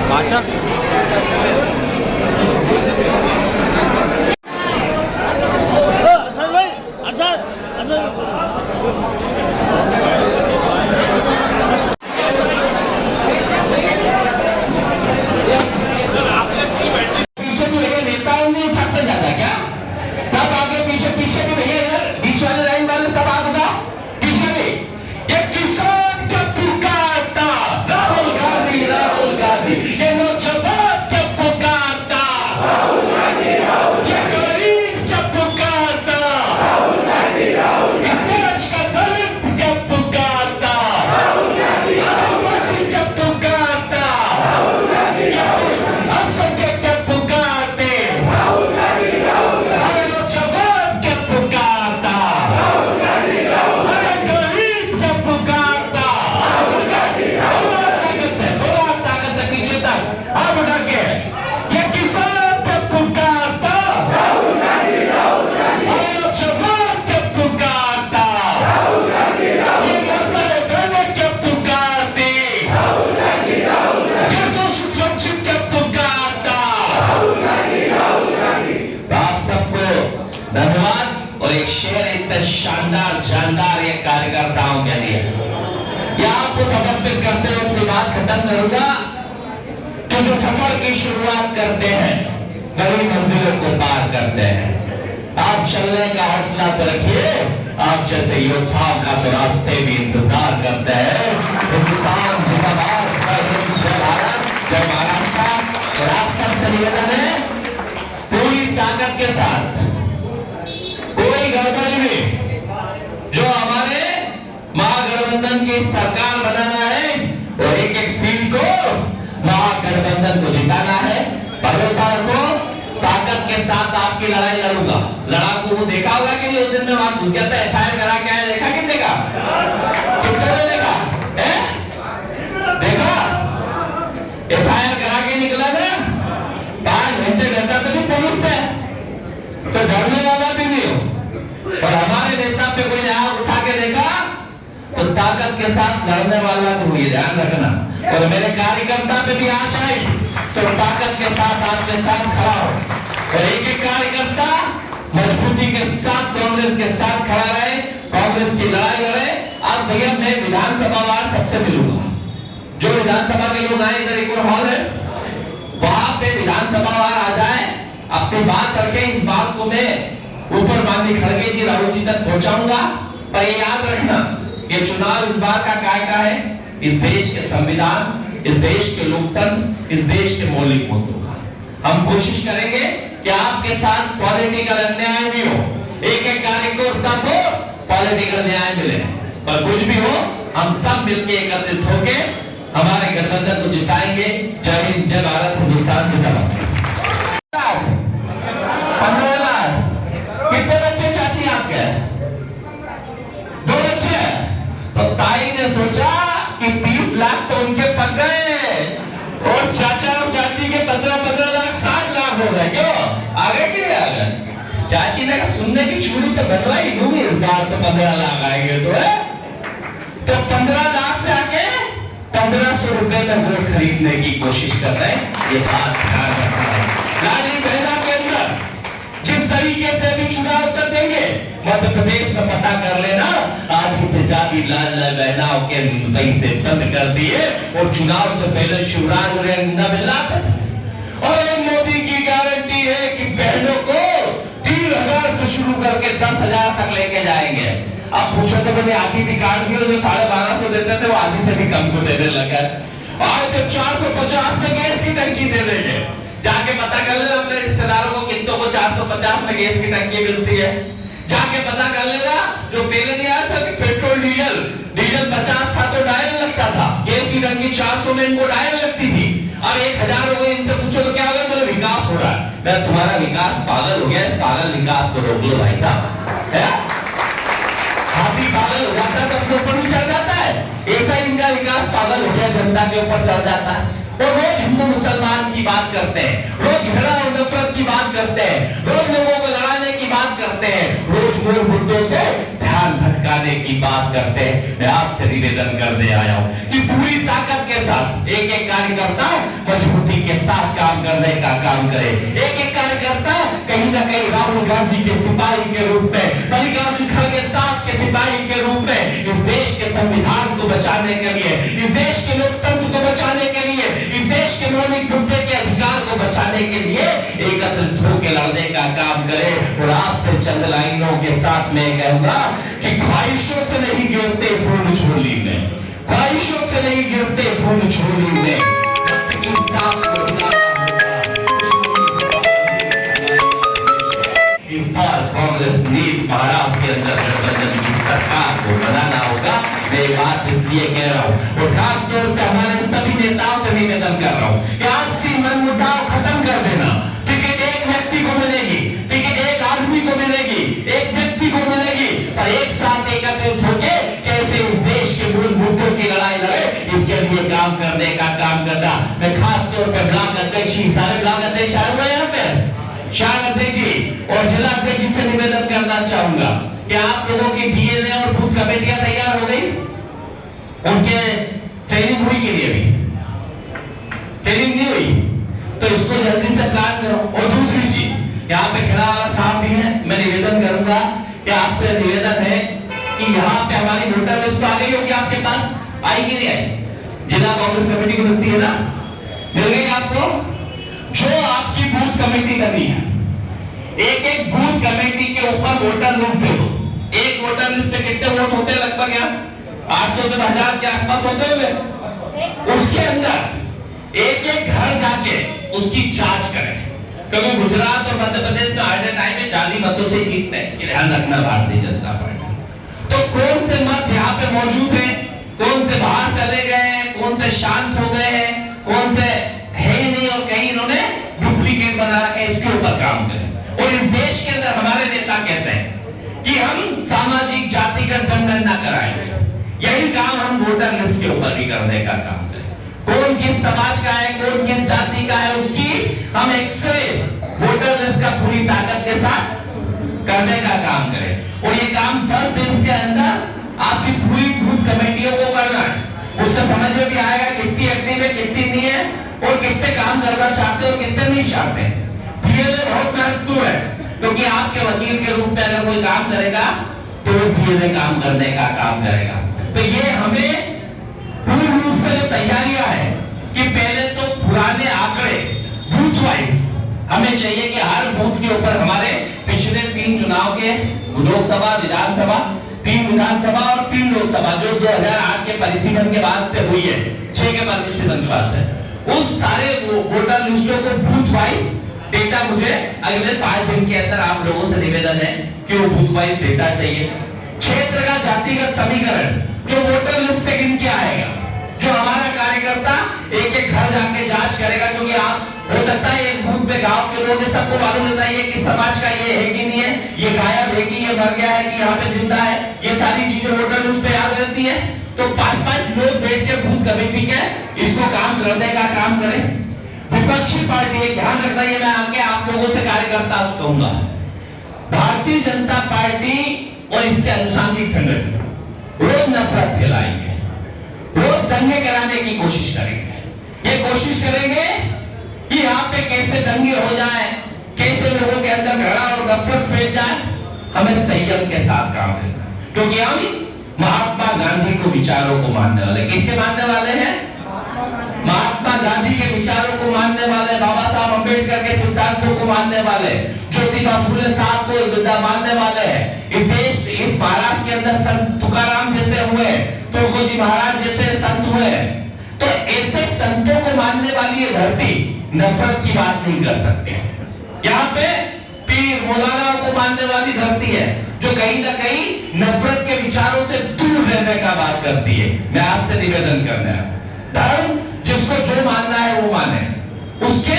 भाषा नेताओं ने उठाते जाता क्या? सब आगे पीछे पीछे के भैया इधर बीच वाले लाइन वाले सब आगे उठाओ बीच वाले। ये किसान क्या पुकारता राहुल गांधी ये नौजवान क्या पुकारता राहुल गांधी ये गरीब क्या पुकारता राहुल गांधी ये देश का दलित क्या पुकारता राहुल गांधी आदिवासी क्या पुकारता राहुल गांधी हम सबके क्या पुकारते राहुल गांधी अरे नौजवान क्या पुकारता राहुल गांधी अरे गरीब क्या पुकारता राहुल गांधी ताकत से पीछे तक आप उठा के ये किसान क्या पुकारता राहुल गांधी अरे नौजवान क्या पुकारता राहुल गांधी ये मरते गाने क्या पुकारते राहुल गांधी ये जो सुरक्षित क्या पुकारता राहुल गांधी। तो आप सबको धन्यवाद और एक शेर इतना शानदार जानदार ये कार्यकर्ताओं के लिए ये आपको समर्पित करते हुए अपनी बात खत्म करूंगा कि जो सफर की शुरुआत करते हैं बड़ी मंजिलों को पार करते हैं। आप चलने का हौसला तो रखिए, आप जैसे योद्धाओं का तो रास्ते भी इंतजार करते हैं। हिंदुस्तान जिंदाबाद, जय भारत, जय महाराष्ट्र। और आप सबसे निवेदन है पूरी ताकत के साथ कोई गड़बड़ी में जो हमारे महागठबंधन की सरकार बनाना है और एक एक सीट को महागठबंधन को जिताना है। भरोसा रखो, ताकत के साथ आपकी लड़ाई लड़ूंगा। लड़ाकू को देखा होगा कि नहीं, उस दिन में वहां घुस गया था, एफआईआर करा के आया, देखा कितने का? कितने ने देखा? देखा? एफआईआर करा के निकला था 5 घंटे घंटा तो नहीं पुलिस से, तो डरने वाला भी नहीं हो। और हमारे नेता पे कोई ने हाथ उठा के देखा तो ताकत के साथ लड़ने वाला तो ये ध्यान रखना। और मेरे कार्यकर्ता पे भी आँच आई तो ताकत के साथ आपके साथ खड़ा हो। और एक एक कार्यकर्ता मजबूती के साथ कांग्रेस के साथ खड़ा रहे, कांग्रेस की लड़ाई लड़े। अब भैया मैं विधानसभा वार सबसे मिलूंगा, जो विधानसभा के लोग आए, इधर एक और हॉल है, वहां पे विधानसभा वार आ जाए, अपनी बात रखे। इस बात को मैं ऊपर माननीय खड़गे जी, राहुल जी तक पहुंचाऊंगा। पर ये याद रखना, ये चुनाव इस बार का काय का है? इस देश के संविधान, इस देश के लोकतंत्र, इस देश के मौलिक मुद्दों का। हम कोशिश करेंगे कि आपके साथ पॉलिटिकल अन्याय भी हो, एक एक कार्यकर्ता को पॉलिटिकल न्याय मिले। पर कुछ भी हो, हम सब मिलकर एकत्रित होके हमारे गठबंधन को जिताएंगे। जय हिंद, जय भारत, हिंदुस्तान जिंदाबाद। 15 लाख कितने बच्चे चाची आपके? 2 बच्चे। तो ताई ने सोचा कि 30 लाख तो उनके पक गए और चाचा और चाची के 15 लाख 60 लाख हो गए। क्यों आ गए कि नहीं आ गए? चाची ने सुनने की चूड़ी तो बनवाई दूंगी, इस बार तो 15 लाख आएंगे तो 15 लाख से आके 1500 रुपए में वोट खरीदने की कोशिश कर रहे हैं। ये बात ध्यान रखना है। लाली बहना के अंदर जिस तरीके से भी चुनाव कर देंगे, मध्य प्रदेश में पता कर लेना, आधी से ज्यादा लाल बहनाओं के पैसे बंद कर दिए और चुनाव से पहले शिवराज न मिलना था। और मोदी की गारंटी है कि बहनों को 3000 से शुरू करके 10,000 तक लेके जाएंगे। अब पूछो तो मैंने आधी भी काट दी, जो 1250 देते थे वो आधी से भी कम को देने लगा। आज जब 450 में गैस की टंकी दे देंगे कर लेना अपने रिश्तेदारों को, कितनों को 450 में गैस की टंकी मिलती है, जाके पता कर लेना। जो पहले नहीं आया था कि पेट्रोल डीजल 50 था तो डायल लगता था, गैस की टंकी 400 में इनको डायल लगती थी, अब 1000 हो गई। इनसे पूछो तो क्या होगा, बोले विकास हो रहा है। मैं तुम्हारा विकास पागल हो गया, इस पागल विकास को रोक लो भाई साहब। हाथी पागल हो जाता है तो अपने ऊपर भी चढ़ जाता है, ऐसा इनका विकास पागल हो गया, जनता के ऊपर चढ़ जाता है। और रोज हिंदू मुसलमान की बात करते हैं, रोज झगड़ा और नफरत की बात करते हैं, रोज लोगों को लड़ाने की बात करते हैं, रोज मूल मुद्दों से ध्यान भटकाने की बात करते हैं। मैं आपसे निवेदन करने आया हूं कि पूरी ताकत के साथ एक एक कार्यकर्ता मजबूती के साथ काम करने का काम करे। एक एक कार्यकर्ता कहीं ना कहीं राहुल गांधी के सिपाही के रूप में, मल्लिकार्जुन खड़गे साहब के सिपाही के रूप में इस देश के संविधान को बचाने के लिए, इस देश के लोकतंत्र को बचाने के लिए, इस देश के मौलिक मुद्दे के अधिकार को बचाने के लिए एकत्रित होकर लड़ने का काम करे। और आपसे चंद लाइनों के साथ मैं कहूंगा कि ख्वाहिशों से नहीं गिरते फूल झोली में, ख्वाहिशों से नहीं गिरते फूल झोली में। इस बार कांग्रेस नीति महाराष्ट्र के अंदर गठबंधन की सरकार को बनाना होगा। मैं बात इसलिए कह रहा हूँ और खास तौर पर हमारे सभी नेताओं से निवेदन कर रहा हूँ कि आपसी मनमुटाव खत्म कर देना। टिकट एक व्यक्ति को मिलेगी, टिकट एक आदमी को मिलेगी, एक व्यक्ति को मिलेगी, पर एक साथ एकत्रित होकर कैसे इस देश के मूल मुद्दों की लड़ाई लड़े, इसके लिए काम करने का काम करना। मैं खास तौर पर ब्लॉक अध्यक्ष, सारे ब्लॉक अध्यक्ष आए हुए यहाँ पे, शाह अध्यक्ष जी और जिला अध्यक्ष जी से निवेदन करना चाहूंगा कि आप लोगों की डीएनए और बूथ कमेटियां तैयार हो गई, उनके ट्रेनिंग हुई के लिए भी ट्रेनिंग नहीं हुई, तो इसको जल्दी से प्लान करो। और दूसरी चीज, यहाँ पे खड़ा वाला साहब भी है, मैं निवेदन करूंगा कि आपसे निवेदन है कि यहाँ पे हमारी वोटर लिस्ट आ गई होगी आपके पास, आई कि नहीं आई? जिला कांग्रेस कमेटी को मिलती है ना, मिल गई आपको? जो आपकी बूथ कमेटी करनी है, एक एक बूथ कमेटी के ऊपर वोटर लिस्ट दे दो। एक वोटर लिस्ट पे कितने वोट होते हैं? लगभग यहाँ 800 से 1000 के आसपास होते हुए। उसके अंदर एक एक घर जाके उसकी जांच करें, क्योंकि गुजरात और मध्य प्रदेश में आज टाइम में 40 मतों से जीतते हैं, ये ध्यान रखना भारतीय जनता पार्टी। तो कौन से मत यहाँ पे मौजूद हैं, कौन से बाहर चले गए हैं, कौन से शांत हो गए हैं, कौन से है नहीं और कहीं इन्होंने डुप्लीकेट बना के इसके ऊपर काम करें। और इस देश के अंदर हमारे नेता कहते हैं कि हम सामाजिक जातिगत जनगणना कराएंगे, यही काम हम वोटर लिस्ट के ऊपर भी करने का काम करें। कौन किस समाज का है, कौन किस जाति का है, उसकी हम एक्सरे वोटर लिस्ट का पूरी ताकत के साथ करने का काम करें। और ये काम 10 दिन के अंदर आपकी पूरी बूथ कमेटियों को करना है। उससे समझ में भी आएगा कितनी एक्टिव है, कितनी नहीं है, और कितने काम करना चाहते और कितने नहीं चाहते। डीएनए बहुत महत्वपूर्ण है, क्योंकि आपके वकील के रूप में अगर कोई काम करेगा तो वो डीएनए काम करने का काम करेगा। तो ये हमें पूर्ण रूप से जो तैयारियां है कि पहले तो पुराने आंकड़े बूथ वाइज हमें चाहिए कि हर बूथ के ऊपर हमारे पिछले 3 चुनाव के, लोकसभा, विधानसभा, 3 विधानसभा और 3 लोकसभा जो 2008 के परिसीमन के बाद से हुई है, 6 के परिसीमन के बाद से, उस सारे वोटर लिस्टों को बूथ वाइज डेटा मुझे अगले 5 दिन के अंदर आप लोगों से निवेदन है कि वो बूथ वाइज डेटा चाहिए। क्षेत्र का जातिगत समीकरण जो वोटर लिस्ट से गिन के आएगा, जो हमारा कार्यकर्ता एक एक घर जाके जांच करेगा, क्योंकि आप हो सकता है एक बूथ पे गांव के लोग सबको मालूम रहता है कि समाज का ये है कि नहीं है, ये गायब है कि ये मर गया है कि यहाँ पे जिंदा है, ये सारी चीजें वोटर लिस्ट पे याद रहती है। तो 5-5 लोग बैठ के बूथ कमेटी के इसको काम करने का काम करें। विपक्षी पार्टी, एक ध्यान रखना, ये मैं आगे आप लोगों से कार्यकर्ता कहूंगा, भारतीय जनता पार्टी और इसके अनुसांगिक संगठन रोज नफरत फैलाएंगे, रोज दंगे कराने की कोशिश करेंगे। ये कोशिश करेंगे कि यहाँ पे कैसे दंगे हो जाए, कैसे लोगों के अंदर झगड़ा और नफरत फैल जाए। हमें संयम के साथ काम करना, क्योंकि हम महात्मा गांधी को विचारों को मानने वाले, किसके मानने वाले हैं? महात्मा गांधी के विचारों को मानने वाले, बाबा साहब अंबेडकर के सिद्धांतों को मानने वाले, ज्योतिबा फुले साहब को मानने वाले हैं। इस देश, इस महाराष्ट्र के अंदर संत तुकाराम जैसे हुए, तुलसी महाराज जैसे संत हुए, तो ऐसे संतों को मानने वाली ये धरती नफरत की बात नहीं कर सकते। यहाँ पे पीर मौलानाओं को मानने वाली धरती है जो कहीं ना कहीं नफरत के विचारों से दूर रहने का बात करती है। मैं आपसे निवेदन करना है, धर्म जिसको जो मानना है वो माने, उसके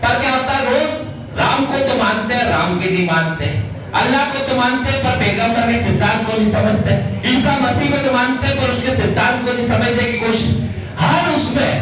पर क्या होता है, लोग राम को तो मानते हैं, राम के नहीं मानते, अल्लाह को तो मानते हैं पर पैगंबर के सिद्धांत को नहीं समझते, ईसा मसीह को तो मानते हैं पर उसके सिद्धांत को नहीं समझने की कोशिश। हर उसमें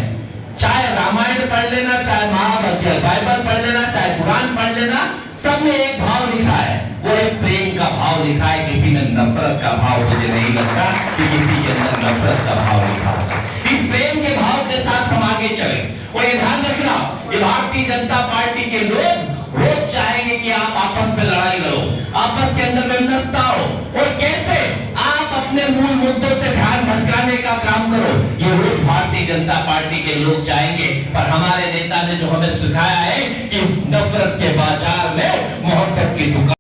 चाहे रामायण पढ़ लेना, चाहे महाभारत, बाइबल पढ़ लेना, चाहे कुरान पढ़ लेना, सब में एक भाव लिखा है, वो एक प्रेम का भाव लिखा है। किसी में नफरत का भाव, मुझे नहीं लगता कि किसी के अंदर नफरत का भाव लिखा होगा। इस प्रेम के भाव के साथ हम आगे चले। और ये ध्यान रखना, ये भारतीय जनता पार्टी के लोग रोज चाहेंगे कि आप आपस में लड़ाई करो, आपस के अंदर व्यवस्था हो, और कैसे आप अपने मूल मुद्दों से ध्यान भटकाने का काम करो, ये रोज भारतीय जनता पार्टी के लोग चाहेंगे। पर हमारे नेता ने जो हमें सिखाया है कि इस नफरत के बाजार में मोहब्बत की दुकान